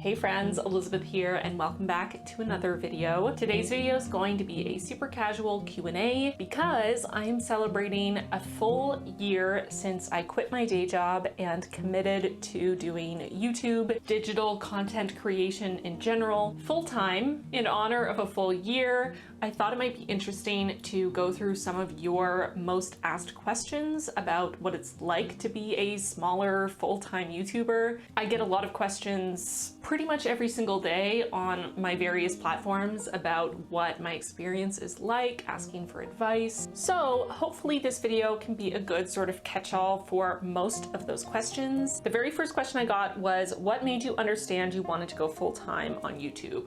Hey friends, Elizabeth here and welcome back to another video. Today's video is going to be a super casual Q&A because I am celebrating a full year since I quit my day job and committed to doing YouTube, digital content creation in general, full-time. In honor of a full year, I thought it might be interesting to go through some of your most asked questions about what it's like to be a smaller full-time YouTuber. I get a lot of questions pretty much every single day on my various platforms about what my experience is like, asking for advice. So hopefully this video can be a good sort of catch-all for most of those questions. The very first question I got was, what made you understand you wanted to go full-time on YouTube?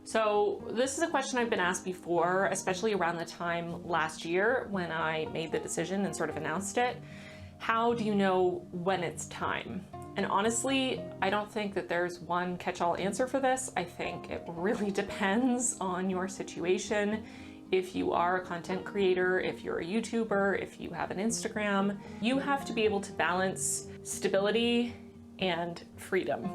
So this is a question I've been asked before, especially around the time last year when I made the decision and sort of announced it. How do you know when it's time? And honestly, I don't think that there's one catch-all answer for this. I think it really depends on your situation. If you are a content creator, if you're a YouTuber, if you have an Instagram, you have to be able to balance stability and freedom,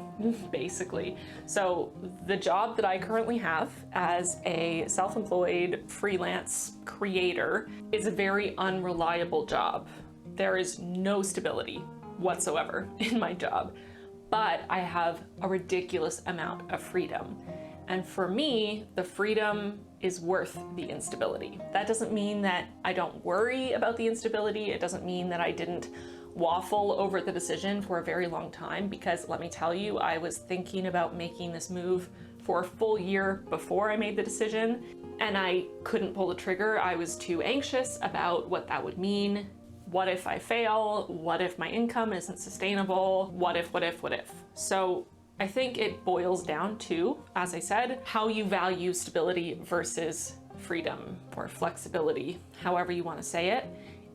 basically. So the job that I currently have as a self-employed freelance creator is a very unreliable job. There is no stability whatsoever in my job, but I have a ridiculous amount of freedom. And for me, the freedom is worth the instability. That doesn't mean that I don't worry about the instability. It doesn't mean that I didn't waffle over the decision for a very long time, because let me tell you, I was thinking about making this move for a full year before I made the decision, and I couldn't pull the trigger. I was too anxious about what that would mean. What if I fail? What if my income isn't sustainable? What if? So I think it boils down to, as I said, how you value stability versus freedom or flexibility, however you want to say it.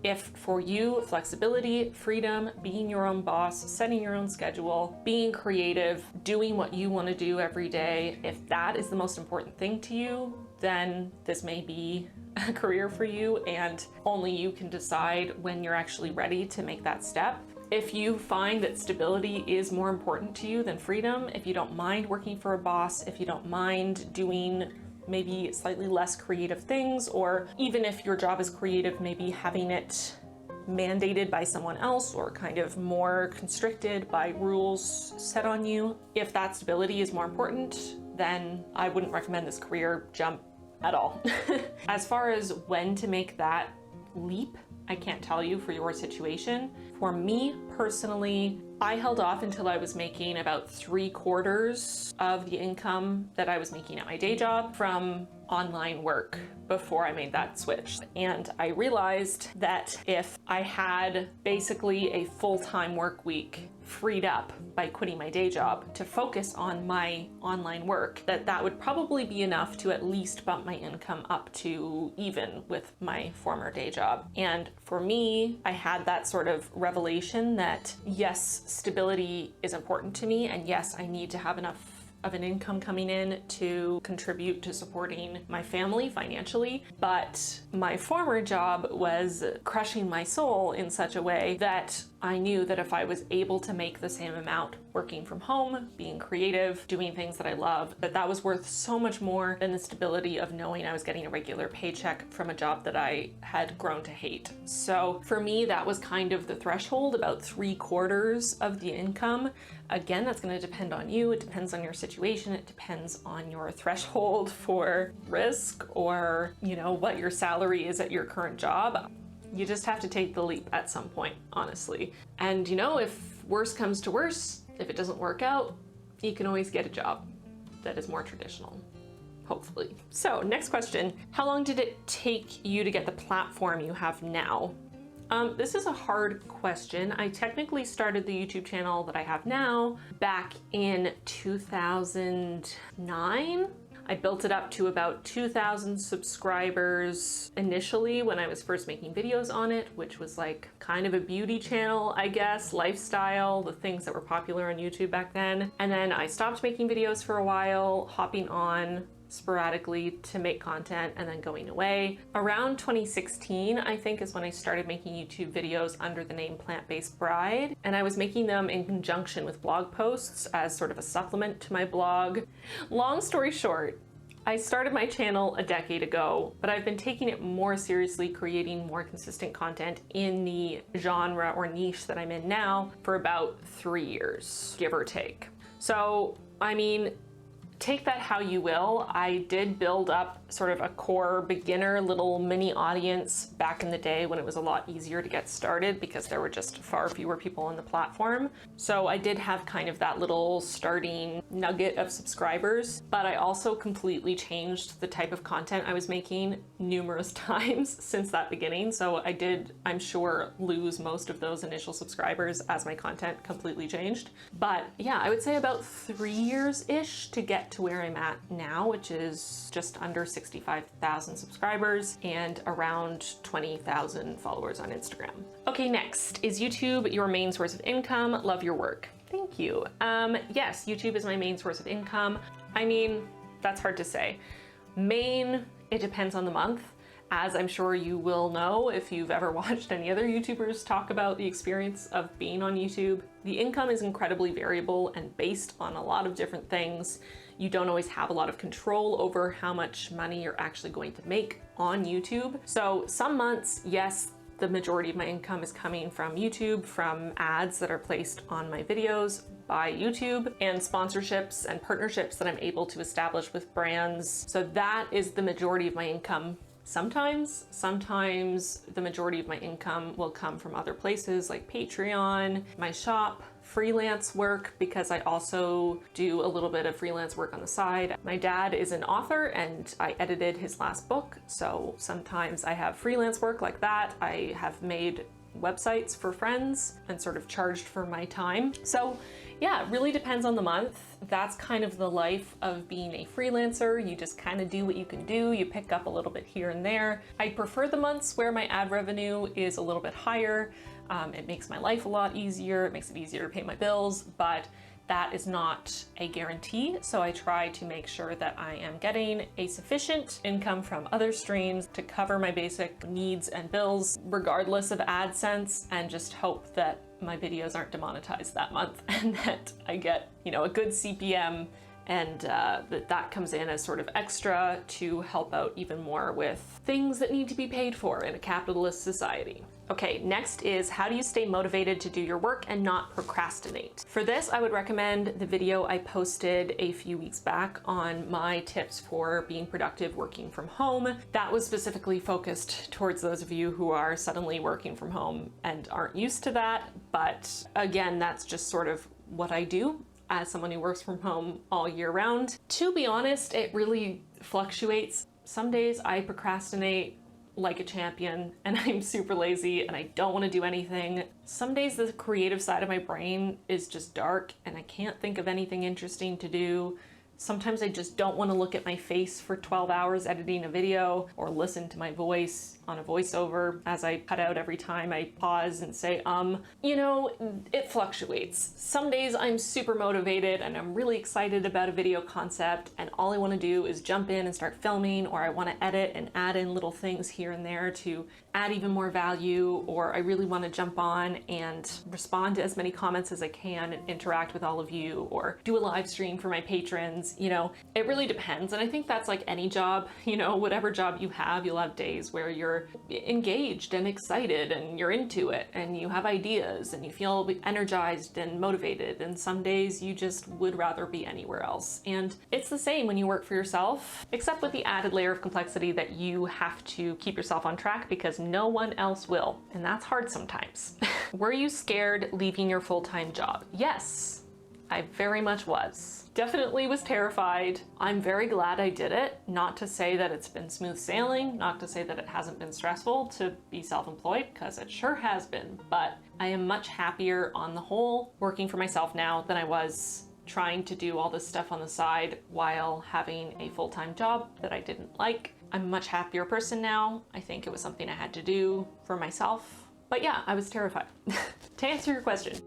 If for you, flexibility, freedom, being your own boss, setting your own schedule, being creative, doing what you want to do every day, if that is the most important thing to you, then this may be a career for you, and only you can decide when you're actually ready to make that step. If you find that stability is more important to you than freedom, if you don't mind working for a boss, if you don't mind doing maybe slightly less creative things, or even if your job is creative, maybe having it mandated by someone else or kind of more constricted by rules set on you, if that stability is more important, then I wouldn't recommend this career jump at all. As far as when to make that leap, I can't tell you for your situation. For me personally, I held off until I was making about 3/4 of the income that I was making at my day job from online work before I made that switch. And I realized that if I had basically a full-time work week freed up by quitting my day job to focus on my online work, that would probably be enough to at least bump my income up to even with my former day job. And for me, I had that sort of revelation that yes, stability is important to me, and yes, I need to have enough of an income coming in to contribute to supporting my family financially. But my former job was crushing my soul in such a way that I knew that if I was able to make the same amount working from home, being creative, doing things that I love, that was worth so much more than the stability of knowing I was getting a regular paycheck from a job that I had grown to hate. So for me, that was kind of the threshold, about 3/4 of the income. Again, that's going to depend on you. It depends on your situation. It depends on your threshold for risk, or, you know, what your salary is at your current job. You just have to take the leap at some point, honestly. And you know, if worse comes to worse, if it doesn't work out, you can always get a job that is more traditional, hopefully. So next question, how long did it take you to get the platform you have now? This is a hard question. I technically started the YouTube channel that I have now back in 2009. I built it up to about 2,000 subscribers initially when I was first making videos on it, which was like kind of a beauty channel, I guess, lifestyle, the things that were popular on YouTube back then. And then I stopped making videos for a while, hopping on sporadically to make content and then going away. Around 2016, I think, is when I started making YouTube videos under the name Plant-Based Bride, and I was making them in conjunction with blog posts as sort of a supplement to my blog. Long story short, I started my channel a decade ago, but I've been taking it more seriously, creating more consistent content in the genre or niche that I'm in now for about 3 years, give or take. So, I mean, take that how you will. I did build up sort of a core beginner little mini audience back in the day when it was a lot easier to get started because there were just far fewer people on the platform. So I did have kind of that little starting nugget of subscribers, but I also completely changed the type of content I was making numerous times since that beginning. So I did, I'm sure, lose most of those initial subscribers as my content completely changed. But yeah, I would say about 3 years-ish to get to where I'm at now, which is just under 65,000 subscribers and around 20,000 followers on Instagram. Okay, next, is YouTube your main source of income? Love your work. Thank you. Yes, YouTube is my main source of income. I mean, that's hard to say. Main, it depends on the month. As I'm sure you will know if you've ever watched any other YouTubers talk about the experience of being on YouTube. The income is incredibly variable and based on a lot of different things. You don't always have a lot of control over how much money you're actually going to make on YouTube. So some months, yes, the majority of my income is coming from YouTube, from ads that are placed on my videos by YouTube, and sponsorships and partnerships that I'm able to establish with brands. So that is the majority of my income. Sometimes the majority of my income will come from other places like Patreon, my shop, freelance work, because I also do a little bit of freelance work on the side. My dad is an author and I edited his last book, so sometimes I have freelance work like that. I have made websites for friends and sort of charged for my time. So yeah, it really depends on the month. That's kind of the life of being a freelancer. You just kind of do what you can do. You pick up a little bit here and there. I prefer the months where my ad revenue is a little bit higher. It makes my life a lot easier. It makes it easier to pay my bills, but that is not a guarantee. So I try to make sure that I am getting a sufficient income from other streams to cover my basic needs and bills, regardless of AdSense, and just hope that my videos aren't demonetized that month and that I get, you know, a good CPM and that comes in as sort of extra to help out even more with things that need to be paid for in a capitalist society. Okay, next is how do you stay motivated to do your work and not procrastinate? For this, I would recommend the video I posted a few weeks back on my tips for being productive working from home. That was specifically focused towards those of you who are suddenly working from home and aren't used to that. But again, that's just sort of what I do as someone who works from home all year round. To be honest, it really fluctuates. Some days I procrastinate like a champion and I'm super lazy and I don't want to do anything. Some days the creative side of my brain is just dark and I can't think of anything interesting to do. Sometimes I just don't want to look at my face for 12 hours editing a video or listen to my voice on a voiceover as I cut out every time I pause and say, you know, it fluctuates. Some days I'm super motivated and I'm really excited about a video concept and all I want to do is jump in and start filming, or I want to edit and add in little things here and there to add even more value, or I really want to jump on and respond to as many comments as I can and interact with all of you, or do a live stream for my patrons. You know, it really depends. And I think that's like any job, you know, whatever job you have, you'll have days where you're engaged and excited and you're into it and you have ideas and you feel energized and motivated, and some days you just would rather be anywhere else. And it's the same when you work for yourself, except with the added layer of complexity that you have to keep yourself on track because no one else will, and that's hard sometimes. Were you scared leaving your full-time job? Yes, I very much was. Definitely was terrified. I'm very glad I did it. Not to say that it's been smooth sailing, not to say that it hasn't been stressful to be self-employed, because it sure has been, but I am much happier on the whole working for myself now than I was trying to do all this stuff on the side while having a full-time job that I didn't like. I'm a much happier person now. I think it was something I had to do for myself. But yeah, I was terrified. To answer your question,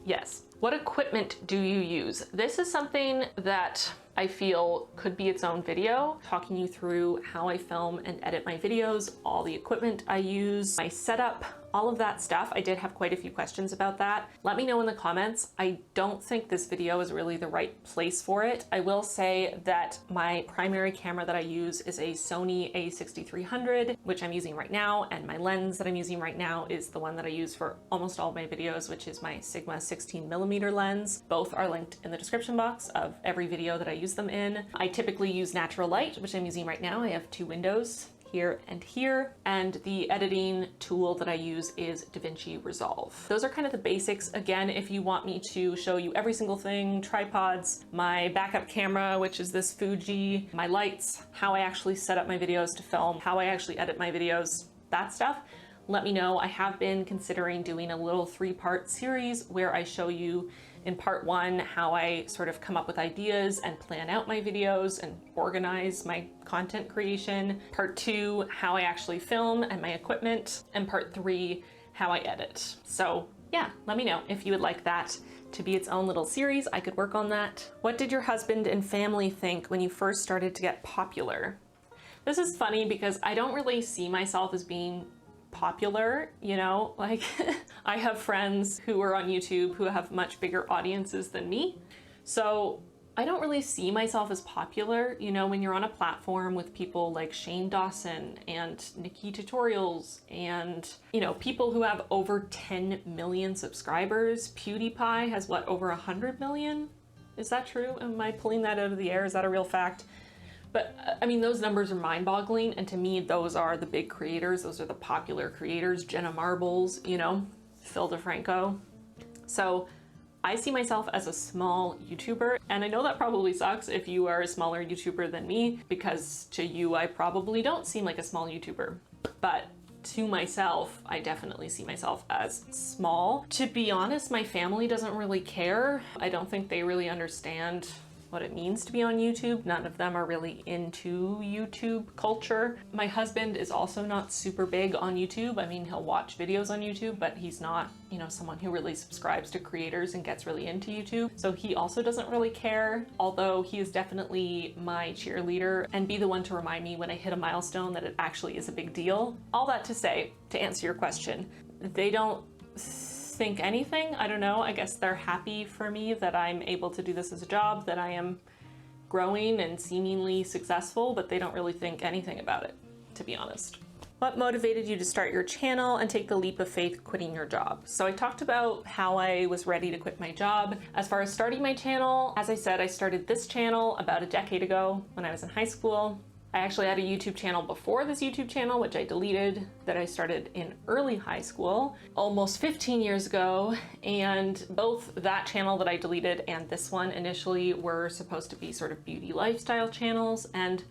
yes. What equipment do you use? This is something that I feel could be its own video, talking you through how I film and edit my videos, all the equipment I use, my setup, all of that stuff. I did have quite a few questions about that. Let me know in the comments. I don't think this video is really the right place for it. I will say that my primary camera that I use is a Sony a6300, which I'm using right now, and my lens that I'm using right now is the one that I use for almost all of my videos, which is my Sigma 16mm lens. Both are linked in the description box of every video that I use them in. I typically use natural light, which I'm using right now. I have 2 windows, here and here, and the editing tool that I use is DaVinci Resolve. Those are kind of the basics. Again, if you want me to show you every single thing, tripods, my backup camera, which is this Fuji, my lights, how I actually set up my videos to film, how I actually edit my videos, that stuff, let me know. I have been considering doing a little 3-part series where I show you in part 1 how I sort of come up with ideas and plan out my videos and organize my content creation, part 2 how I actually film and my equipment, and part 3 how I edit. So yeah, let me know if you would like that to be its own little series. I could work on that. What did your husband and family think when you first started to get popular? This is funny because I don't really see myself as being popular, you know, like I have friends who are on YouTube who have much bigger audiences than me. So I don't really see myself as popular. You know, when you're on a platform with people like Shane Dawson and Nikki Tutorials and, you know, people who have over 10 million subscribers. PewDiePie has what, over 100 million? Is that true? Am I pulling that out of the air? Is that a real fact? But I mean, those numbers are mind-boggling, and to me, those are the big creators. Those are the popular creators, Jenna Marbles, you know, Phil DeFranco. So I see myself as a small YouTuber, and I know that probably sucks if you are a smaller YouTuber than me, because to you, I probably don't seem like a small YouTuber. But to myself, I definitely see myself as small. To be honest, my family doesn't really care. I don't think they really understand what it means to be on YouTube. None of them are really into YouTube culture. My husband is also not super big on YouTube. I mean, he'll watch videos on YouTube, but he's not, you know, someone who really subscribes to creators and gets really into YouTube. So he also doesn't really care, although he is definitely my cheerleader and be the one to remind me when I hit a milestone that it actually is a big deal. All that to say, to answer your question, they don't think anything. I don't know. I guess they're happy for me that I'm able to do this as a job, that I am growing and seemingly successful, but they don't really think anything about it, to be honest. What motivated you to start your channel and take the leap of faith quitting your job? So I talked about how I was ready to quit my job. As far as starting my channel, as I said, I started this channel about a decade ago when I was in high school. I actually had a YouTube channel before this YouTube channel, which I deleted, that I started in early high school, almost 15 years ago. And both that channel that I deleted and this one initially were supposed to be sort of beauty lifestyle channels. And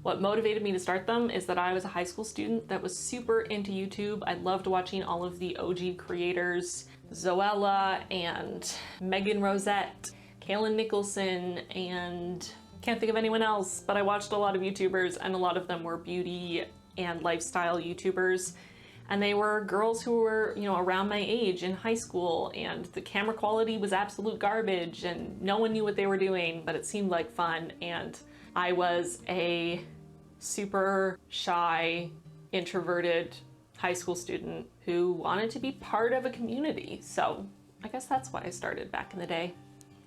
what motivated me to start them is that I was a high school student that was super into YouTube. I loved watching all of the OG creators, Zoella and Megan Rosette, Kaylin Nicholson, and can't think of anyone else, but I watched a lot of YouTubers, and a lot of them were beauty and lifestyle YouTubers. And they were girls who were, you know, around my age in high school, and the camera quality was absolute garbage and no one knew what they were doing, but it seemed like fun. And I was a super shy, introverted high school student who wanted to be part of a community. So I guess that's why I started back in the day.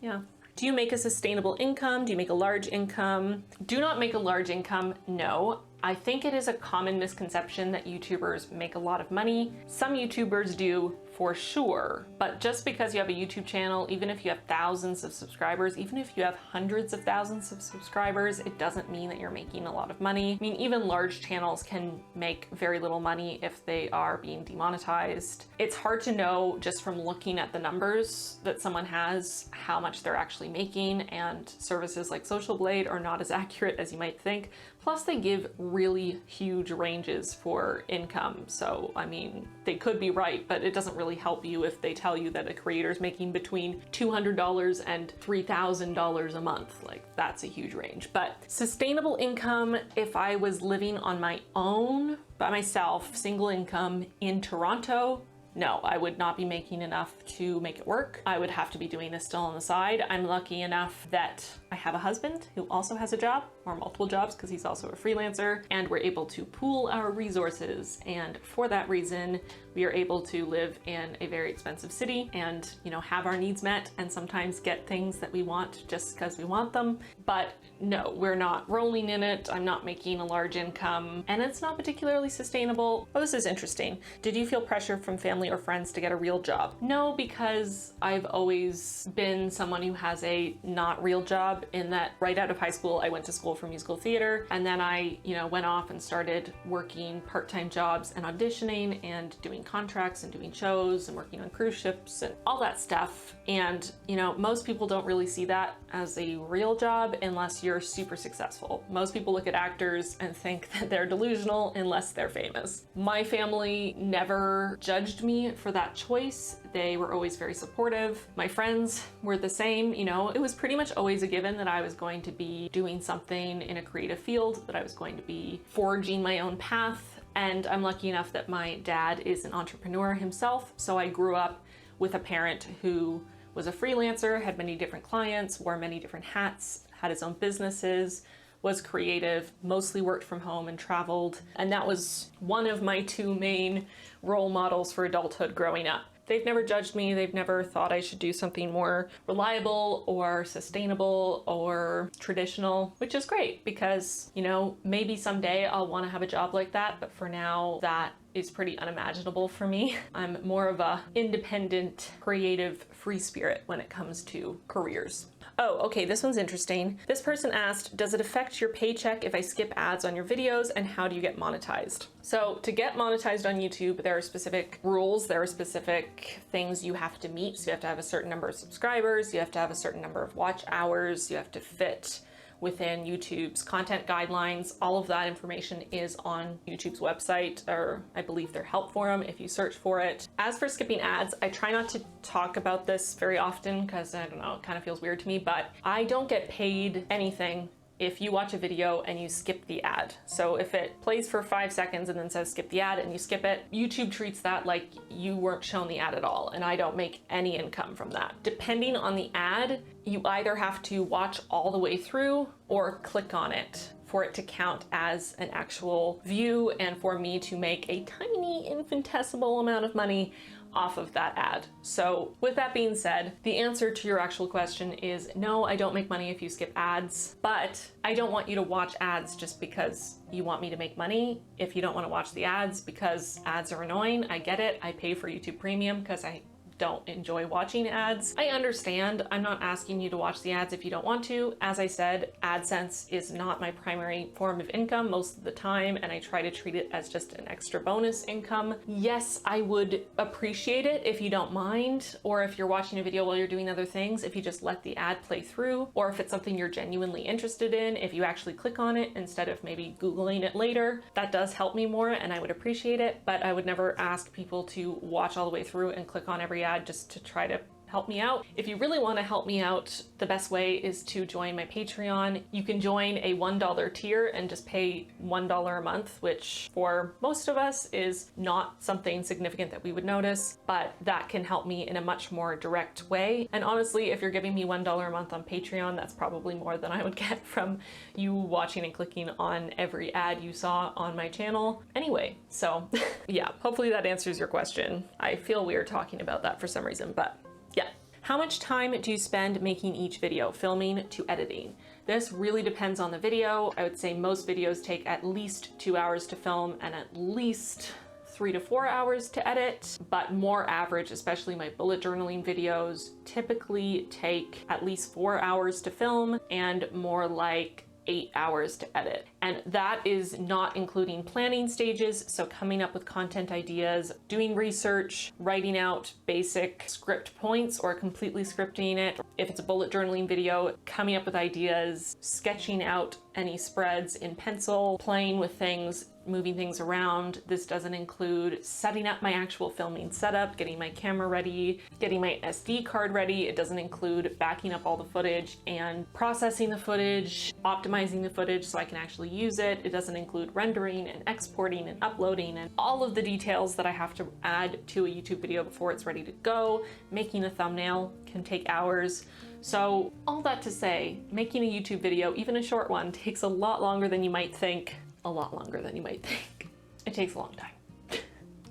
Yeah. Do you make a sustainable income? Do you make a large income? Do not make a large income, no. I think it is a common misconception that YouTubers make a lot of money. Some YouTubers do, for sure, but just because you have a YouTube channel, even if you have thousands of subscribers, even if you have hundreds of thousands of subscribers, it doesn't mean that you're making a lot of money. I mean, even large channels can make very little money if they are being demonetized. It's hard to know just from looking at the numbers that someone has how much they're actually making, and services like Social Blade are not as accurate as you might think. Plus they give really huge ranges for income. So, I mean, they could be right, but it doesn't really help you if they tell you that a creator is making between $200 and $3,000 a month. Like, that's a huge range. But sustainable income, if I was living on my own, by myself, single income in Toronto, no, I would not be making enough to make it work. I would have to be doing this still on the side. I'm lucky enough that I have a husband who also has a job, or multiple jobs, because he's also a freelancer, and we're able to pool our resources. And for that reason, we are able to live in a very expensive city and, you know, have our needs met and sometimes get things that we want just because we want them. But no, we're not rolling in it. I'm not making a large income, and it's not particularly sustainable. Oh, this is interesting. Did you feel pressure from family or friends to get a real job? No, because I've always been someone who has a not real job, in that right out of high school, I went to school for musical theater, and then I, you know, went off and started working part-time jobs and auditioning and doing contracts and doing shows and working on cruise ships and all that stuff. And, you know, most people don't really see that as a real job unless you're super successful. Most people look at actors and think that they're delusional unless they're famous. My family never judged me for that choice. They were always very supportive. My friends were the same. You know, it was pretty much always a given that I was going to be doing something in a creative field, that I was going to be forging my own path. And I'm lucky enough that my dad is an entrepreneur himself. So I grew up with a parent who was a freelancer, had many different clients, wore many different hats, had his own businesses, was creative, mostly worked from home and traveled. And that was one of my two main role models for adulthood growing up. They've never judged me. They've never thought I should do something more reliable or sustainable or traditional, which is great because, you know, maybe someday I'll want to have a job like that. But for now, that is pretty unimaginable for me. I'm more of a independent, creative, free spirit when it comes to careers. Oh, okay, this one's interesting. This person asked, does it affect your paycheck if I skip ads on your videos, and how do you get monetized? So to get monetized on YouTube, there are specific rules, there are specific things you have to meet. So you have to have a certain number of subscribers, you have to have a certain number of watch hours, you have to fit within YouTube's content guidelines. All of that information is on YouTube's website, or I believe their help forum if you search for it. As for skipping ads, I try not to talk about this very often because I don't know, it kind of feels weird to me, but I don't get paid anything if you watch a video and you skip the ad. So if it plays for 5 seconds and then says skip the ad and you skip it, YouTube treats that like you weren't shown the ad at all, and I don't make any income from that. Depending on the ad, you either have to watch all the way through or click on it for it to count as an actual view and for me to make a tiny infinitesimal amount of money off of that ad. So with that being said, the answer to your actual question is no, I don't make money if you skip ads, but I don't want you to watch ads just because you want me to make money. If you don't want to watch the ads because ads are annoying, I get it. I pay for YouTube Premium because I don't enjoy watching ads. I understand. I'm not asking you to watch the ads if you don't want to. As I said, AdSense is not my primary form of income most of the time, and I try to treat it as just an extra bonus income. Yes, I would appreciate it if you don't mind, or if you're watching a video while you're doing other things, if you just let the ad play through, or if it's something you're genuinely interested in, if you actually click on it instead of maybe Googling it later. That does help me more and I would appreciate it, but I would never ask people to watch all the way through and click on every ad just to try to help me out. If you really want to help me out, the best way is to join my Patreon. You can join a $1 tier and just pay $1 a month, which for most of us is not something significant that we would notice, but that can help me in a much more direct way. And honestly, if you're giving me $1 a month on Patreon, that's probably more than I would get from you watching and clicking on every ad you saw on my channel. Anyway, so yeah, hopefully that answers your question. I feel weird talking about that for some reason, but yeah. How much time do you spend making each video, filming to editing? This really depends on the video. I would say most videos take at least 2 hours to film and at least 3 to 4 hours to edit, but more average, especially my bullet journaling videos, typically take at least 4 hours to film and more like 8 hours to edit. And that is not including planning stages, so coming up with content ideas, doing research, writing out basic script points or completely scripting it. If it's a bullet journaling video, coming up with ideas, sketching out any spreads in pencil, playing with things, moving things around. This doesn't include setting up my actual filming setup, getting my camera ready, getting my SD card ready. It doesn't include backing up all the footage and processing the footage, optimizing the footage so I can actually use it. It doesn't include rendering and exporting and uploading and all of the details that I have to add to a YouTube video before it's ready to go. Making a thumbnail can take hours. So all that to say, making a YouTube video, even a short one, takes a lot longer than you might think. A lot longer than you might think. It takes a long time,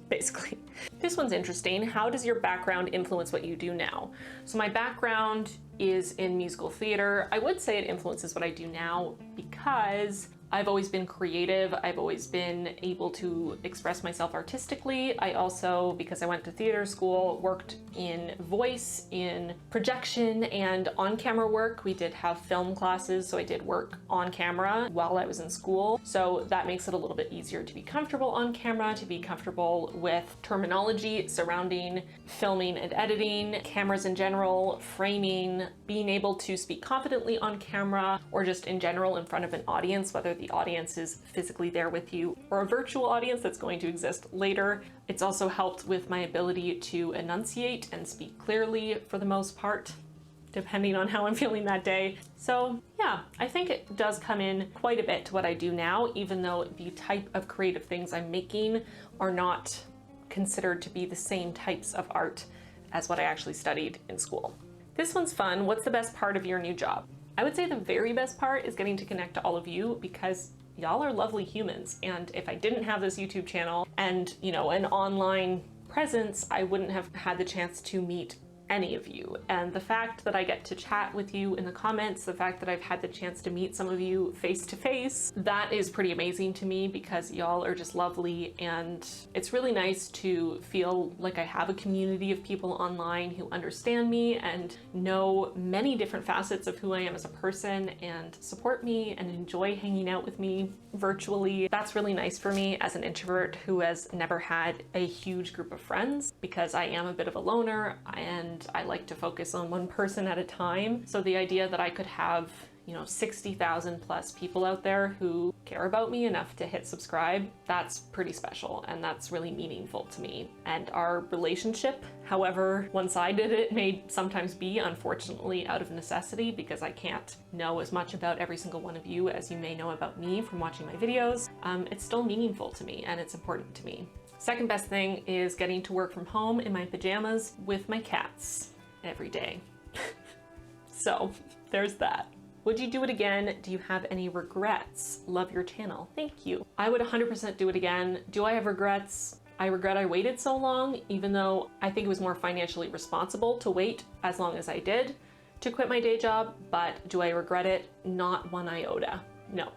basically. This one's interesting. How does your background influence what you do now? So my background is in musical theater. I would say it influences what I do now because I've always been creative. I've always been able to express myself artistically. I also, because I went to theater school, worked in voice, in projection, and on-camera work. We did have film classes, so I did work on camera while I was in school. So that makes it a little bit easier to be comfortable on camera, to be comfortable with terminology surrounding filming and editing, cameras in general, framing, being able to speak confidently on camera, or just in general in front of an audience, whether the audience is physically there with you or a virtual audience that's going to exist later. It's also helped with my ability to enunciate and speak clearly for the most part, depending on how I'm feeling that day. So yeah, I think it does come in quite a bit to what I do now, even though the type of creative things I'm making are not considered to be the same types of art as what I actually studied in school. This one's fun. What's the best part of your new job? I would say the very best part is getting to connect to all of you because y'all are lovely humans. And if I didn't have this YouTube channel and, you know, an online presence, I wouldn't have had the chance to meet any of you. And the fact that I get to chat with you in the comments, the fact that I've had the chance to meet some of you face to face, that is pretty amazing to me because y'all are just lovely. And it's really nice to feel like I have a community of people online who understand me and know many different facets of who I am as a person and support me and enjoy hanging out with me virtually. That's really nice for me as an introvert who has never had a huge group of friends because I am a bit of a loner and I like to focus on one person at a time. So the idea that I could have, you know, 60,000 plus people out there who care about me enough to hit subscribe, that's pretty special and that's really meaningful to me. And our relationship, however one-sided it may sometimes be, unfortunately out of necessity because I can't know as much about every single one of you as you may know about me from watching my videos, it's still meaningful to me and it's important to me. Second best thing is getting to work from home in my pajamas with my cats every day. So there's that. Would you do it again? Do you have any regrets? Love your channel. Thank you. I would 100% do it again. Do I have regrets? I regret I waited so long, even though I think it was more financially responsible to wait as long as I did to quit my day job, but do I regret it? Not one iota. No.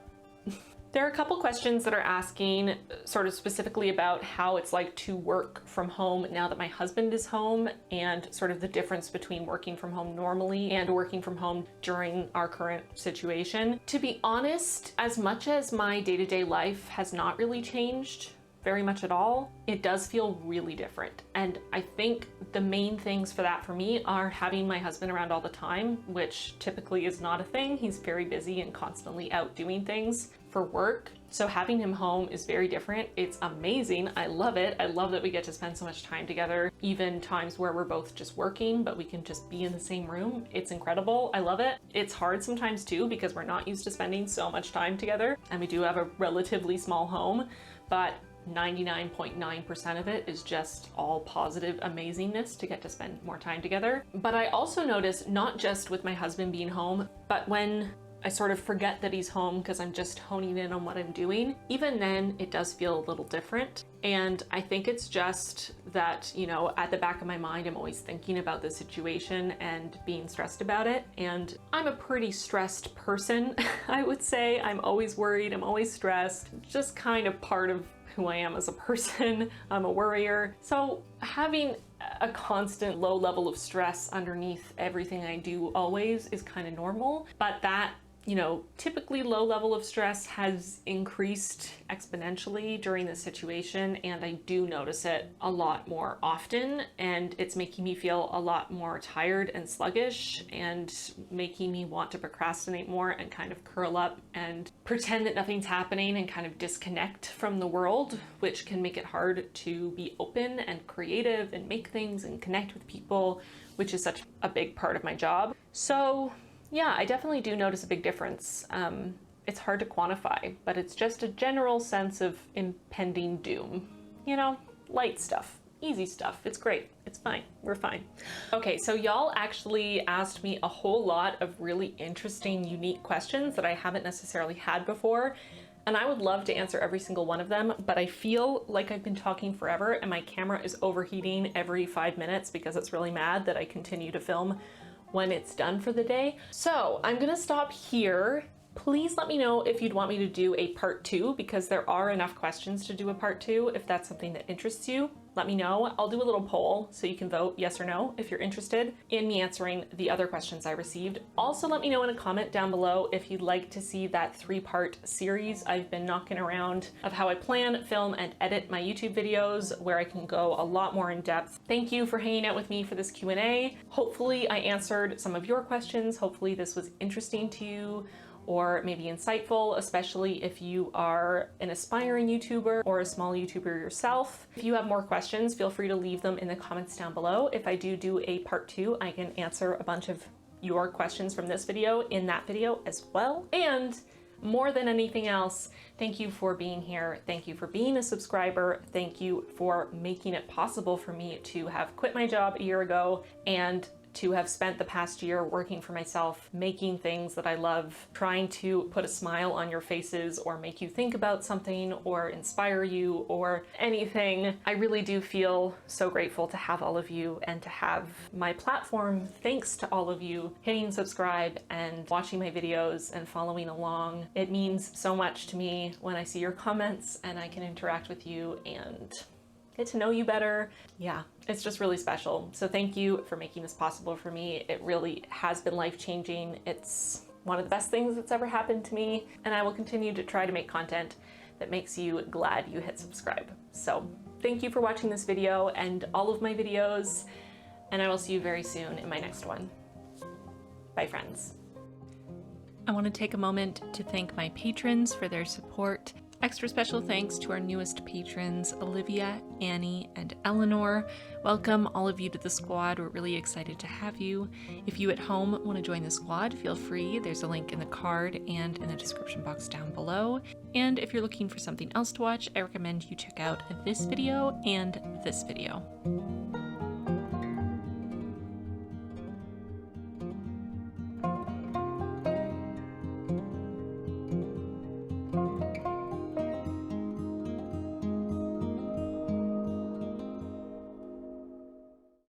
There are a couple questions that are asking sort of specifically about how it's like to work from home now that my husband is home and sort of the difference between working from home normally and working from home during our current situation. To be honest, as much as my day-to-day life has not really changed very much at all, it does feel really different. And I think the main things for that for me are having my husband around all the time, which typically is not a thing. He's very busy and constantly out doing things for work. So having him home is very different. It's amazing. I love it. I love that we get to spend so much time together, even times where we're both just working, but we can just be in the same room. It's incredible. I love it. It's hard sometimes too, because we're not used to spending so much time together. And we do have a relatively small home, but 99.9% of it is just all positive amazingness to get to spend more time together. But I also notice, not just with my husband being home, but when I sort of forget that he's home because I'm just honing in on what I'm doing, even then it does feel a little different. And I think it's just that, you know, at the back of my mind, I'm always thinking about the situation and being stressed about it. And I'm a pretty stressed person, I would say. I'm always worried, I'm always stressed, just kind of part of who I am as a person. I'm a worrier. So having a constant low level of stress underneath everything I do always is kind of normal, but that you know, typically low level of stress has increased exponentially during this situation, and I do notice it a lot more often, and it's making me feel a lot more tired and sluggish and making me want to procrastinate more and kind of curl up and pretend that nothing's happening and kind of disconnect from the world, which can make it hard to be open and creative and make things and connect with people, which is such a big part of my job. So yeah, I definitely do notice a big difference. It's hard to quantify, but it's just a general sense of impending doom. You know, light stuff, easy stuff. It's great. It's fine. We're fine. Okay, so y'all actually asked me a whole lot of really interesting, unique questions that I haven't necessarily had before. And I would love to answer every single one of them, but I feel like I've been talking forever and my camera is overheating every 5 minutes because it's really mad that I continue to film when it's done for the day. So I'm gonna stop here. Please let me know if you'd want me to do a part 2, because there are enough questions to do a part 2. If that's something that interests you, let me know. I'll do a little poll so you can vote yes or no if you're interested in me answering the other questions I received. Also, let me know in a comment down below if you'd like to see that 3-part series I've been knocking around of how I plan, film, and edit my YouTube videos, where I can go a lot more in depth. Thank you for hanging out with me for this Q&A. Hopefully I answered some of your questions. Hopefully this was interesting to you, or maybe insightful, especially if you are an aspiring YouTuber or a small YouTuber yourself. If you have more questions, feel free to leave them in the comments down below. If I do a part 2, I can answer a bunch of your questions from this video in that video as well. And more than anything else, thank you for being here. Thank you for being a subscriber. Thank you for making it possible for me to have quit my job a year ago and to have spent the past year working for myself, making things that I love, trying to put a smile on your faces or make you think about something or inspire you or anything. I really do feel so grateful to have all of you and to have my platform, thanks to all of you hitting subscribe and watching my videos and following along. It means so much to me when I see your comments and I can interact with you and get to know you better. Yeah, it's just really special. So thank you for making this possible for me. It really has been life-changing. It's one of the best things that's ever happened to me, and I will continue to try to make content that makes you glad you hit subscribe. So thank you for watching this video and all of my videos, and I will see you very soon in my next one. Bye, friends. I want to take a moment to thank my patrons for their support. Extra special thanks to our newest patrons, Olivia, Annie, and Eleanor. Welcome all of you to the squad. We're really excited to have you. If you at home want to join the squad, feel free. There's a link in the card and in the description box down below. And if you're looking for something else to watch, I recommend you check out this video and this video.